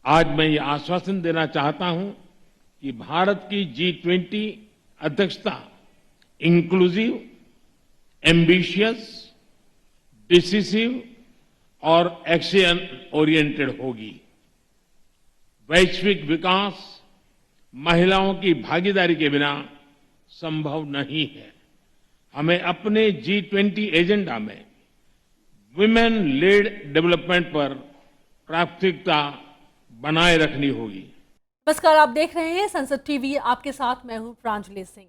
आज मैं ये आश्वासन देना चाहता हूं कि भारत की G20 अध्यक्षता इंक्लूसिव, एम्बिशियस, डिसिसिव और एक्शन ओरिएंटेड होगी। वैश्विक विकास महिलाओं की भागीदारी के बिना संभव नहीं है। हमें अपने G20 एजेंडा में वुमेन लेड डेवलपमेंट पर प्राथमिकता बनाए रखनी होगी। नमस्कार, आप देख रहे हैं संसद टीवी। आपके साथ मैं हूं प्रांजलि सिंह।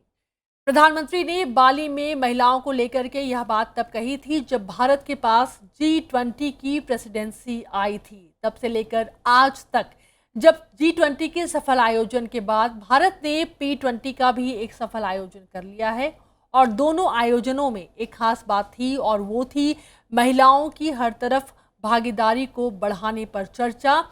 प्रधानमंत्री ने बाली में महिलाओं को लेकर के यह बात तब कही थी जब भारत के पास G20 की प्रेसिडेंसी आई थी। तब से लेकर आज तक जब G20 के सफल आयोजन के बाद भारत ने P20 का भी एक सफल आयोजन कर लिया है और दोनों आयोजनों में एक खास बात थी और वो थी महिलाओं की हर तरफ भागीदारी को बढ़ाने पर चर्चा।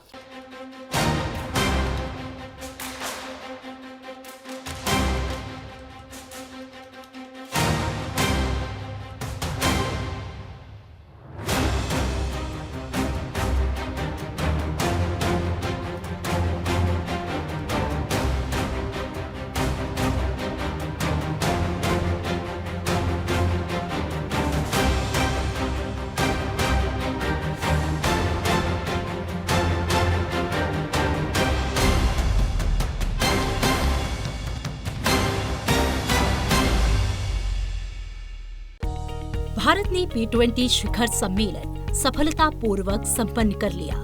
भारत ने P20 शिखर सम्मेलन सफलतापूर्वक संपन्न कर लिया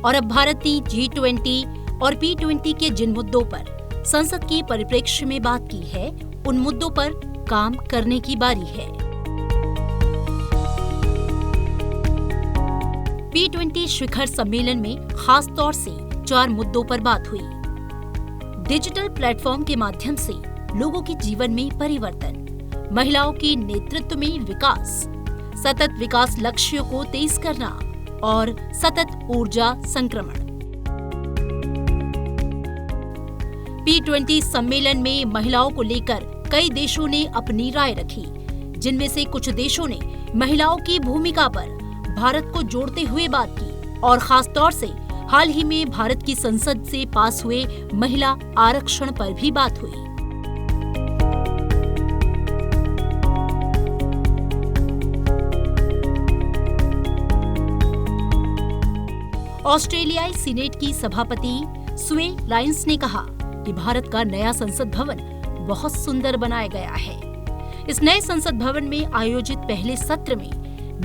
और अब भारत ने G20 और P20 के जिन मुद्दों पर संसद के परिप्रेक्ष्य में बात की है, उन मुद्दों पर काम करने की बारी है। P20 शिखर सम्मेलन में खास तौर से 4 मुद्दों पर बात हुई। डिजिटल प्लेटफॉर्म के माध्यम से लोगों के जीवन में परिवर्तन, महिलाओं के नेतृत्व में विकास, सतत विकास लक्ष्यों को तेज करना और सतत ऊर्जा संक्रमण। P20 सम्मेलन में महिलाओं को लेकर कई देशों ने अपनी राय रखी, जिनमें से कुछ देशों ने महिलाओं की भूमिका पर भारत को जोड़ते हुए बात की और खास तौर से हाल ही में भारत की संसद से पास हुए महिला आरक्षण पर भी बात हुई। ऑस्ट्रेलियाई सीनेट की सभापति सुए लाइन्स ने कहा कि भारत का नया संसद भवन बहुत सुंदर बनाया गया है। इस नए संसद भवन में आयोजित पहले सत्र में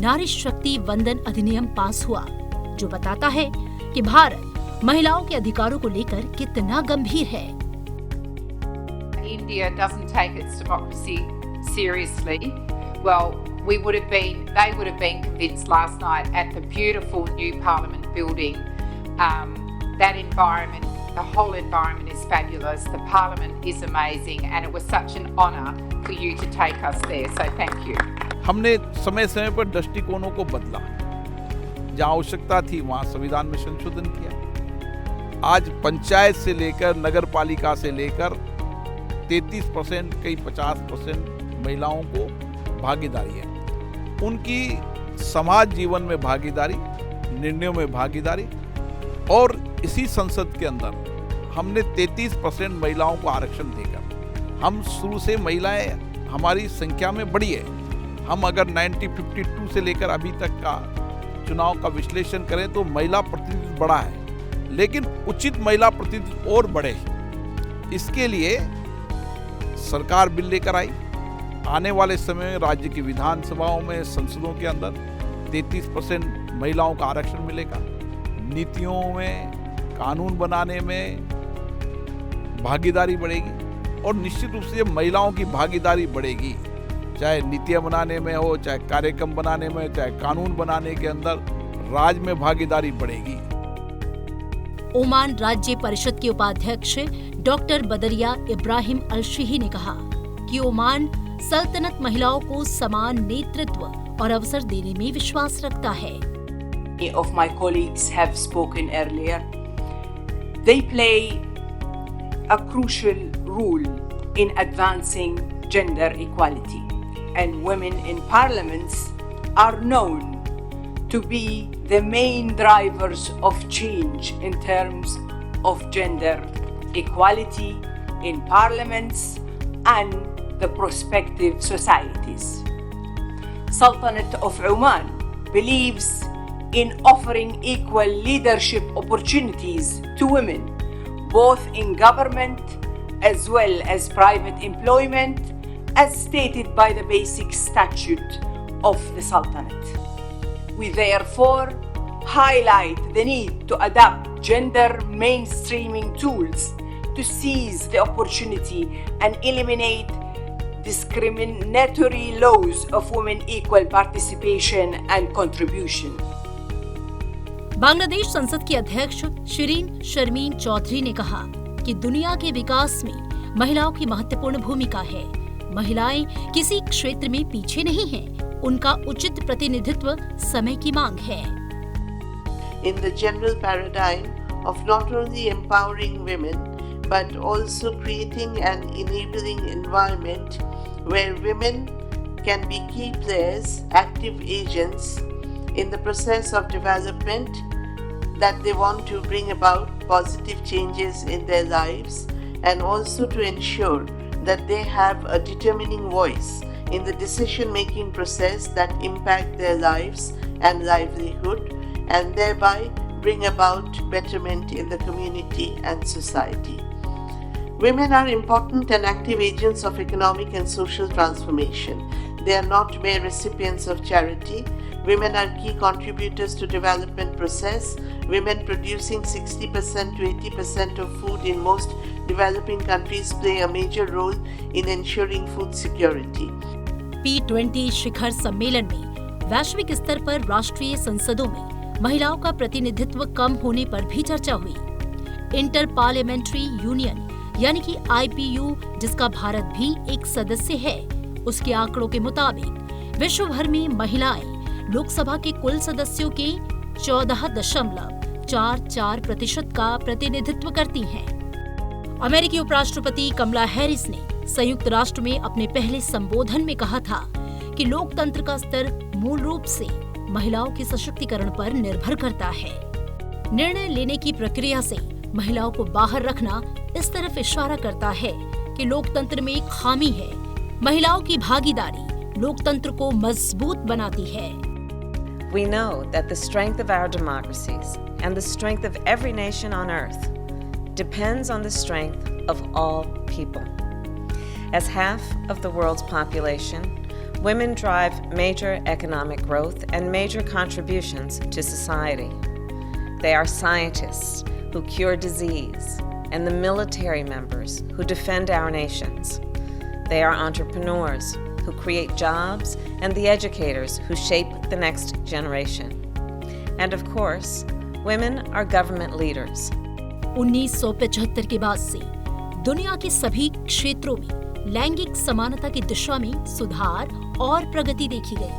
नारी शक्ति वंदन अधिनियम पास हुआ, जो बताता है कि भारत महिलाओं के अधिकारों को लेकर कितना गंभीर है। India doesn't take its democracy seriously. Well, they would have been convinced last night at the beautiful new Parliament building. That environment, the whole environment is fabulous. The Parliament is amazing, and it was such an honour for you to take us there. So thank you. हमने समय समय पर दृष्टिकोणों को बदला, जहाँ आवश्यकता थी वहाँ संविधान में संशोधन किया। आज पंचायत से लेकर नगर पालिका से लेकर 33%, कई 50% महिलाओं को भागीदारी है। उनकी समाज जीवन में भागीदारी, निर्णयों में भागीदारी, और इसी संसद के अंदर हमने 33% महिलाओं को आरक्षण देकर, हम शुरू से महिलाएं हमारी संख्या में बढ़ी है। हम अगर 1952 से लेकर अभी तक का चुनाव का विश्लेषण करें तो महिला प्रतिनिधित्व बढ़ा है, लेकिन उचित महिला प्रतिनिधित्व और बढ़े। इसके लिए सरकार बिल लेकर आई। आने वाले समय में राज्य की विधानसभाओं में, संसदों के अंदर 33% महिलाओं का आरक्षण मिलेगा। नीतियों में, कानून बनाने में भागीदारी बढ़ेगी और निश्चित रूप से महिलाओं की भागीदारी बढ़ेगी, चाहे नीतियां बनाने में हो, चाहे कार्यक्रम बनाने में, चाहे कानून बनाने के अंदर राज्य में भागीदारी बढ़ेगी। ओमान राज्य परिषद के उपाध्यक्ष डॉक्टर बदरिया इब्राहिम अल-शीही ने कहा कि ओमान सल्तनत महिलाओं को समान नेतृत्व और अवसर देने में विश्वास रखता है। Many of my colleagues have spoken earlier. They play a crucial role in advancing gender equality, and women in parliaments are known to be the main drivers of change in terms of gender equality in parliaments and the prospective societies. Sultanate of Oman believes in offering equal leadership opportunities to women, both in government as well as private employment, as stated by the basic statute of the Sultanate. We therefore highlight the need to adopt gender mainstreaming tools to seize the opportunity and eliminate discriminatory laws of women equal participation and contribution. Bangladesh संसद की अध्यक्ष शिरीन शर्मीन चौधरी ने कहा कि दुनिया के विकास में महिलाओं की महत्वपूर्ण भूमिका है। महिलाएं किसी क्षेत्र में पीछे नहीं हैं, उनका उचित प्रतिनिधित्व समय की मांग है। In the general paradigm of not only empowering women but also creating an enabling environment where women can be key players, active agents in the process of development that they want to bring about positive changes in their lives, and also to ensure that they have a determining voice in the decision-making process that impact their lives and livelihood, and thereby bring about betterment in the community and society. Women are important and active agents of economic and social transformation. They are not mere recipients of charity. Women are key contributors to development process. Women producing 60% to 80% of food in most developing countries play a major role in ensuring food security. P20 शिखर सम्मेलन में वैश्विक स्तर पर राष्ट्रीय संसदों में महिलाओं का प्रतिनिधित्व कम होने पर भी चर्चा हुई। इंटर पार्लियामेंट्री यूनियन यानी कि IPU, जिसका भारत भी एक सदस्य है, उसके आंकड़ों के मुताबिक विश्व भर में महिलाएं लोकसभा के कुल सदस्यों के 14.44% का प्रतिनिधित्व करती हैं। अमेरिकी उपराष्ट्रपति कमला हैरिस ने संयुक्त राष्ट्र में अपने पहले संबोधन में कहा था कि लोकतंत्र का स्तर मूल रूप से महिलाओं के सशक्तिकरण पर निर्भर करता है। निर्णय लेने की प्रक्रिया से महिलाओं को बाहर रखना इस तरफ इशारा करता है कि लोकतंत्र में एक खामी है। महिलाओं की भागीदारी लोकतंत्र को मजबूत बनाती है। We know that the strength of our democracies and the strength of every nation on earth depends on the strength of all people. As half of the world's population, women drive major economic growth and major contributions to society. They are scientists who cure disease and the military members who defend our nations. They are entrepreneurs who create jobs and the educators who shape the next generation. And of course, women are government leaders. 1975 के बाद से दुनिया के सभी क्षेत्रों में लैंगिक समानता की दिशा में सुधार और प्रगति देखी गई।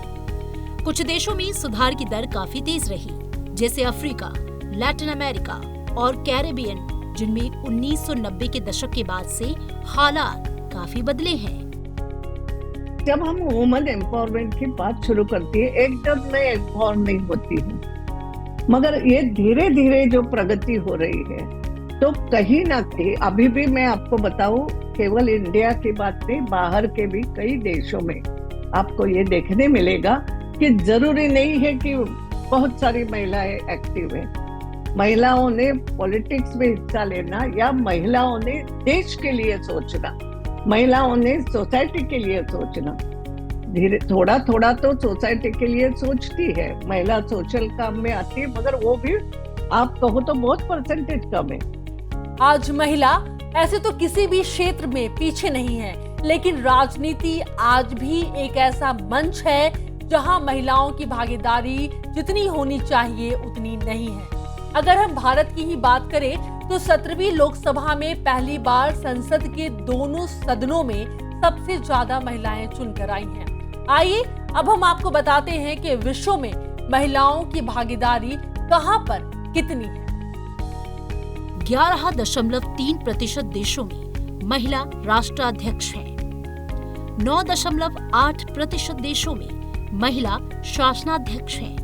कुछ देशों में सुधार की दर काफी तेज रही, जैसे अफ्रीका, लैटिन अमेरिका और कैरेबियन, जिनमें 1990 के दशक के बाद से हालात काफी बदले हैं। जब हम वुमेन एम्पावरमेंट की बात शुरू करती है, एकदम मैं एम्पावर नहीं होती हूँ, मगर ये धीरे धीरे जो प्रगति हो रही है, तो कहीं ना कहीं अभी भी मैं आपको बताऊं, केवल इंडिया की बात नहीं, बाहर के भी कई देशों में आपको ये देखने मिलेगा कि जरूरी नहीं है कि बहुत सारी महिलाएं एक्टिव हैं। महिलाओं ने पॉलिटिक्स में हिस्सा लेना या महिलाओं ने देश के लिए सोचना, महिलाओं ने सोसाइटी के लिए सोचना, धीरे थोड़ा थोड़ा तो सोसाइटी के लिए सोचती है, महिला सोशल काम में आती है, मगर वो भी आप कहो तो बहुत परसेंटेज कम है। आज महिला ऐसे तो किसी भी क्षेत्र में पीछे नहीं है, लेकिन राजनीति आज भी एक ऐसा मंच है जहां महिलाओं की भागीदारी जितनी होनी चाहिए उतनी नहीं है। अगर हम भारत की ही बात करें तो 17वीं लोकसभा में पहली बार संसद के दोनों सदनों में सबसे ज्यादा महिलाएं चुनकर आई हैं। आइए अब हम आपको बताते हैं कि विश्व में महिलाओं की भागीदारी कहां पर कितनी है। 11.3% देशों में महिला राष्ट्राध्यक्ष हैं। 9.8% देशों में महिला शासनाध्यक्ष हैं।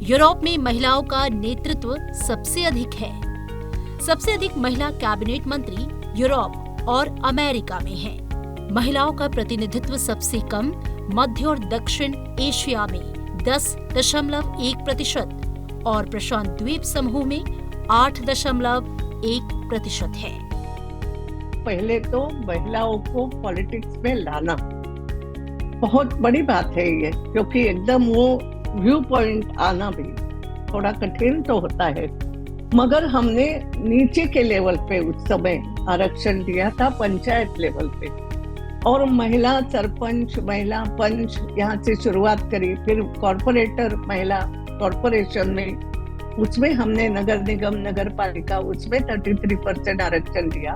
यूरोप में महिलाओं का नेतृत्व सबसे अधिक है। सबसे अधिक महिला कैबिनेट मंत्री यूरोप और अमेरिका में हैं। महिलाओं का प्रतिनिधित्व सबसे कम मध्य और दक्षिण एशिया में 10.1% और प्रशांत द्वीप समूह में 8.1% है। पहले तो महिलाओं को पॉलिटिक्स में लाना बहुत बड़ी बात है ये, क्योंकि एकदम वो व्यू पॉइंट आना भी थोड़ा कठिन तो होता है। मगर हमने नीचे के लेवल पे उस समय आरक्षण दिया था, पंचायत लेवल पे, और महिला सरपंच, महिला पंच यहाँ से शुरुआत करी, फिर कॉर्पोरेटर, महिला कॉर्पोरेशन में, उसमें हमने नगर निगम, नगर पालिका, उसमें 33% आरक्षण दिया।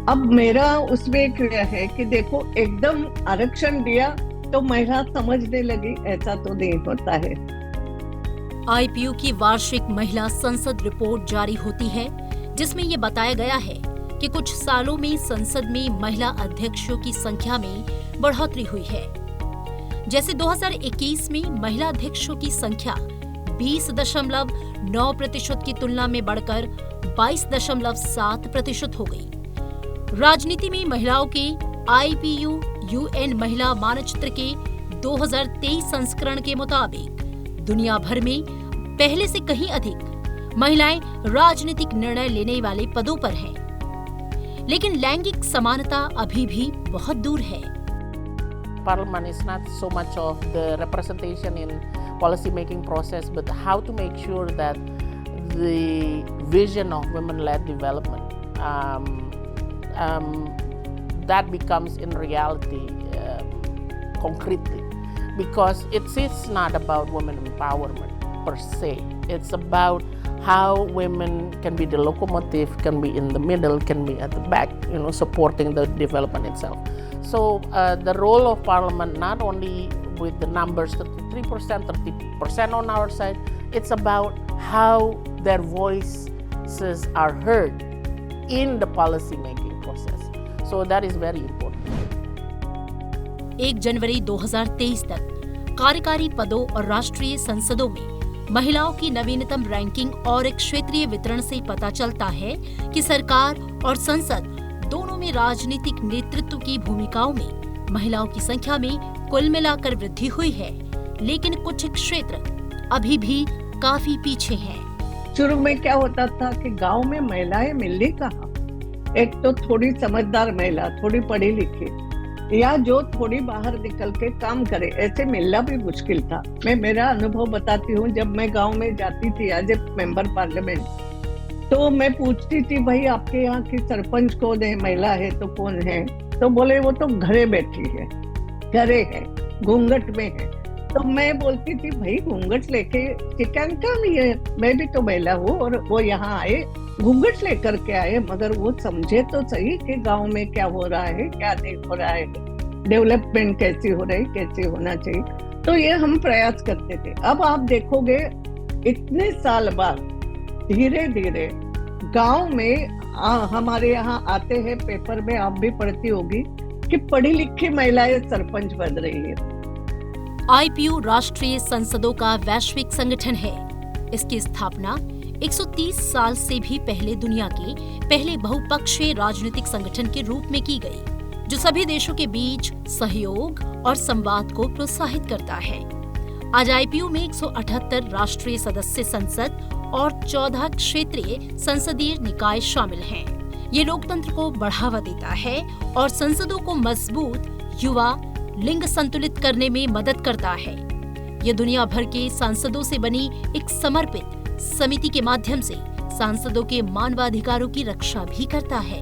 अब मेरा उसमें क्या है कि देखो, एकदम आरक्षण दिया तो महिला समझने लगी, ऐसा तो नहीं होता है। आईपीयू की वार्षिक महिला संसद रिपोर्ट जारी होती है, जिसमें ये बताया गया है कि कुछ सालों में संसद में महिला अध्यक्षों की संख्या में बढ़ोतरी हुई है। जैसे 2021 में महिला अध्यक्षों की संख्या 20.9% की तुलना में बढ़कर 22.7% हो गई। राजनीति में महिलाओं के आईपीयू यूएन महिला मानचित्र के 2023 संस्करण के मुताबिक दुनिया भर में पहले से कहीं अधिक महिलाएं राजनीतिक निर्णय लेने वाले पदों पर हैं। लेकिन लैंगिक समानता अभी भी बहुत दूर है। Parliament is not so much of the representation in policy making process, but how to make sure that the vision of women-led development that becomes in reality concretely, because it's not about women empowerment per se. It's about how women can be the locomotive, can be in the middle, can be at the back, supporting the development itself. So the role of Parliament, not only with the numbers, 33%, 30% on our side, it's about how their voices are heard in the policy making process. So that is very important. 1 जनवरी 2023 तक कार्यकारी पदों और राष्ट्रीय संसदों में महिलाओं की नवीनतम ranking और एक क्षेत्रीय वितरण से पता चलता है कि सरकार और संसद दोनों में राजनीतिक नेतृत्व की भूमिकाओं में महिलाओं की संख्या में कुल मिलाकर वृद्धि हुई है, लेकिन कुछ क्षेत्र अभी भी काफी पीछे हैं। शुरू में क्या होता था कि गांव में महिलाएं मिलनी कहाँ, एक तो थोड़ी समझदार महिला, थोड़ी पढ़ी लिखी, या जो थोड़ी बाहर निकल के काम करे, ऐसे मिलना भी मुश्किल था। मैं मेरा अनुभव बताती हूँ। जब मैं गांव में जाती थी एज ए मेंबर पार्लियामेंट, तो मैं पूछती थी, भाई आपके यहाँ की सरपंच कौन है, महिला है तो कौन है? तो बोले वो तो घरे बैठी है, घरे है, घूंघट में है। तो मैं बोलती थी, भाई घूंघट लेके चिकन काम है, मैं भी तो महिला हूँ, और वो यहाँ आए घूंघट लेकर के आए, मगर वो समझे तो सही कि गांव में क्या हो रहा है, क्या नहीं हो रहा है, डेवलपमेंट कैसी हो रही, कैसे होना चाहिए। तो ये हम प्रयास करते थे। अब आप देखोगे इतने साल बाद धीरे धीरे गांव में हमारे यहाँ आते हैं, पेपर में आप भी पढ़ती होगी कि पढ़ी लिखी महिलाएं सरपंच बन रही है। आईपीयू राष्ट्रीय संसदों का वैश्विक संगठन है। इसकी स्थापना 130 साल से भी पहले दुनिया के पहले बहुपक्षीय राजनीतिक संगठन के रूप में की गई, जो सभी देशों के बीच सहयोग और संवाद को प्रोत्साहित करता है। आज आईपीयू में 178 राष्ट्रीय सदस्य संसद और 14 क्षेत्रीय संसदीय निकाय शामिल हैं। ये लोकतंत्र को बढ़ावा देता है और संसदों को मजबूत, युवा, लिंग संतुलित करने में मदद करता है। ये दुनिया भर के सांसदों से बनी एक समर्पित समिति के माध्यम से सांसदों के मानवाधिकारों की रक्षा भी करता है।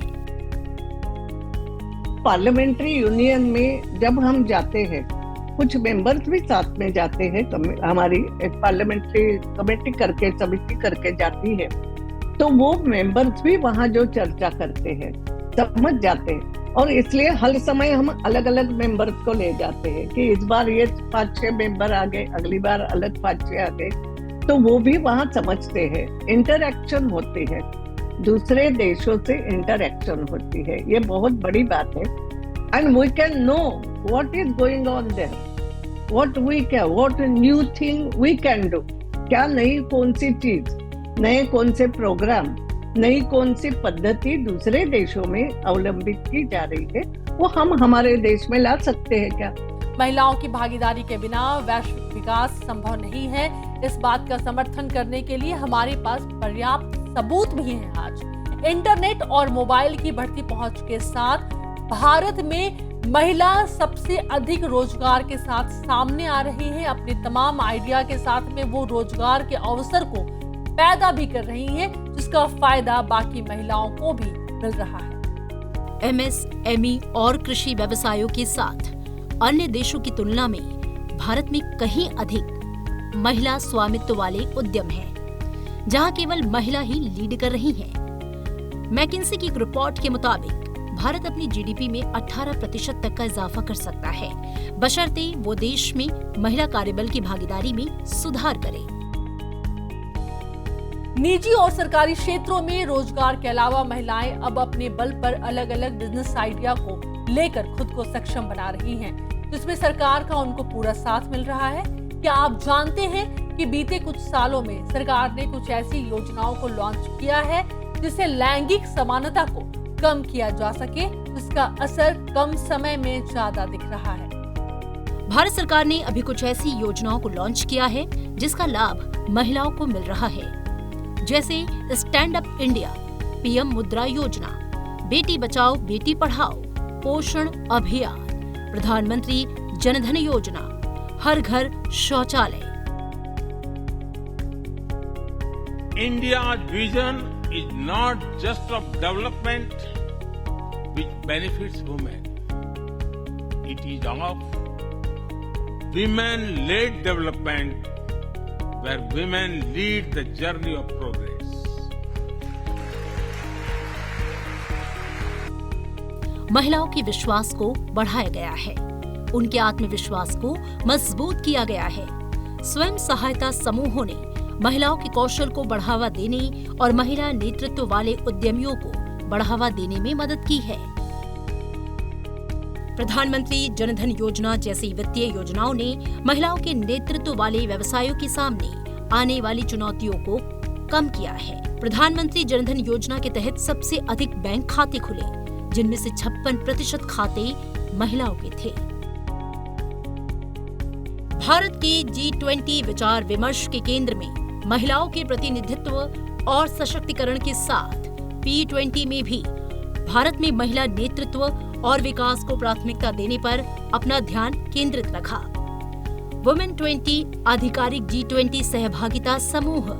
पार्लियामेंट्री यूनियन में जब हम जाते हैं, कुछ मेंबर्स भी साथ में जाते हैं, हमारी एक पार्लियामेंट्री कमेटी करके, समिति करके जाती है, तो वो मेंबर्स भी वहाँ जो चर्चा करते हैं समझ जाते हैं, और इसलिए हर समय हम अलग अलग मेंबर्स को ले जाते हैं कि इस बार ये 5-6 मेंबर आ गए, अगली बार अलग 5-6 आ गए, तो वो भी वहाँ समझते हैं। इंटरैक्शन होती है, दूसरे देशों से इंटरैक्शन होती है, ये बहुत बड़ी बात है। And we can know what is going on there, what new thing we can do. क्या नई कौन सी चीज, नए कौन से प्रोग्राम, नई कौन सी पद्धति दूसरे देशों में अवलंबित की जा रही है, वो हम हमारे देश में ला सकते हैं क्या? महिलाओं की भागीदारी के बिना वैश्विक विकास संभव नहीं है। इस बात का समर्थन करने के लिए हमारे पास पर्याप्त सबूत भी हैं। आज इंटरनेट और मोबाइल की बढ़ती पहुंच के साथ भारत में महिला सबसे अधिक रोजगार के साथ सामने आ रही है। अपने तमाम आइडिया के साथ में वो रोजगार के अवसर को पैदा भी कर रही है, जिसका फायदा बाकी महिलाओं को भी मिल रहा है। MSME और कृषि व्यवसायों के साथ अन्य देशों की तुलना में भारत में कहीं अधिक महिला स्वामित्व वाले उद्यम हैं, जहां केवल महिला ही लीड कर रही हैं। मैकिन्सी की एक रिपोर्ट के मुताबिक भारत अपनी GDP में 18% तक का इजाफा कर सकता है, बशर्ते वो देश में महिला कार्यबल की भागीदारी में सुधार करे। निजी और सरकारी क्षेत्रों में रोजगार के अलावा महिलाएं अब अपने बल पर अलग अलग बिजनेस आइडिया को लेकर खुद को सक्षम बना रही हैं, जिसमें सरकार का उनको पूरा साथ मिल रहा है। क्या आप जानते हैं कि बीते कुछ सालों में सरकार ने कुछ ऐसी योजनाओं को लॉन्च किया है जिससे लैंगिक समानता को कम किया जा सके, जिसका असर कम समय में ज्यादा दिख रहा है। भारत सरकार ने अभी कुछ ऐसी योजनाओं को लॉन्च किया है जिसका लाभ महिलाओं को मिल रहा है, जैसे स्टैंड अप इंडिया, PM मुद्रा योजना, बेटी बचाओ बेटी पढ़ाओ, पोषण अभियान, प्रधानमंत्री जनधन योजना, हर घर शौचालय। India's vision is not just of development which benefits women. It is of women-led development where women lead the journey of progress. महिलाओं के विश्वास को बढ़ाया गया है, उनके आत्मविश्वास को मजबूत किया गया है। स्वयं सहायता समूहों ने महिलाओं के कौशल को बढ़ावा देने और महिला नेतृत्व वाले उद्यमियों को बढ़ावा देने में मदद की है। प्रधानमंत्री जनधन योजना जैसी वित्तीय योजनाओं ने महिलाओं के नेतृत्व वाले व्यवसायों के सामने आने वाली चुनौतियों को कम किया है। प्रधानमंत्री जनधन योजना के तहत सबसे अधिक बैंक खाते खुले, जिनमें से 56% खाते महिलाओं के थे। भारत के G20 विचार विमर्श के केंद्र में महिलाओं के प्रतिनिधित्व और सशक्तिकरण के साथ P20 में भी भारत में महिला नेतृत्व और विकास को प्राथमिकता देने पर अपना ध्यान केंद्रित रखा। वुमेन 20 आधिकारिक G20 सहभागिता समूह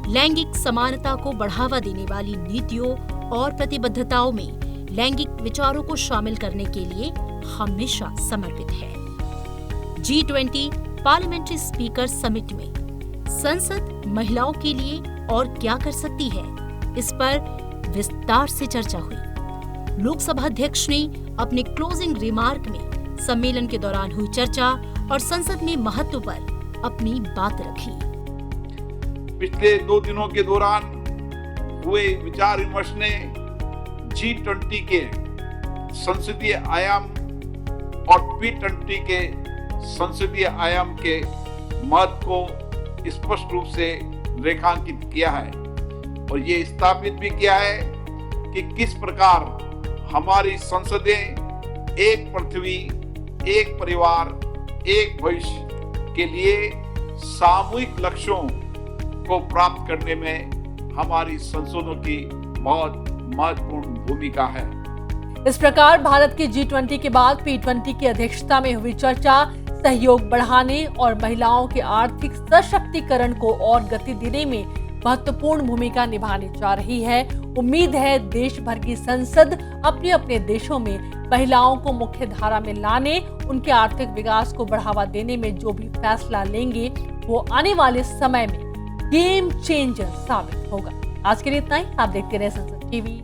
लैंगिक समानता को बढ़ावा देने वाली नीतियों और प्रतिबद्धताओं में लैंगिक विचारों को शामिल करने के लिए हमेशा समर्पित है। G20 पार्लियामेंट्री स्पीकर समिट में संसद महिलाओं के लिए और क्या कर सकती है, इस पर विस्तार से चर्चा हुई। लोकसभा अध्यक्ष ने अपने क्लोजिंग रिमार्क में सम्मेलन के दौरान हुई चर्चा और संसद में महत्व पर अपनी बात रखी। पिछले 2 दिनों के दौरान हुए विचार विमर्श ने G20 के संसदीय आयाम और P20 के संसदीय आयाम के महत्व को स्पष्ट रूप से रेखांकित किया है और ये स्थापित भी किया है कि किस प्रकार हमारी संसदें एक पृथ्वी, एक परिवार, एक भविष्य के लिए सामूहिक लक्ष्यों को प्राप्त करने में हमारी संसदों की बहुत महत्वपूर्ण भूमिका है। इस प्रकार भारत की G20 के बाद P20 की अध्यक्षता में हुई चर्चा सहयोग बढ़ाने और महिलाओं के आर्थिक सशक्तिकरण को और गति देने में महत्वपूर्ण भूमिका निभाने जा रही है। उम्मीद है देश भर की संसद अपने अपने देशों में महिलाओं को मुख्य धारा में लाने, उनके आर्थिक विकास को बढ़ावा देने में जो भी फैसला लेंगे वो आने वाले समय में गेम चेंजर साबित होगा। आज के लिए इतना ही। आप देखते रहे संसद टीवी।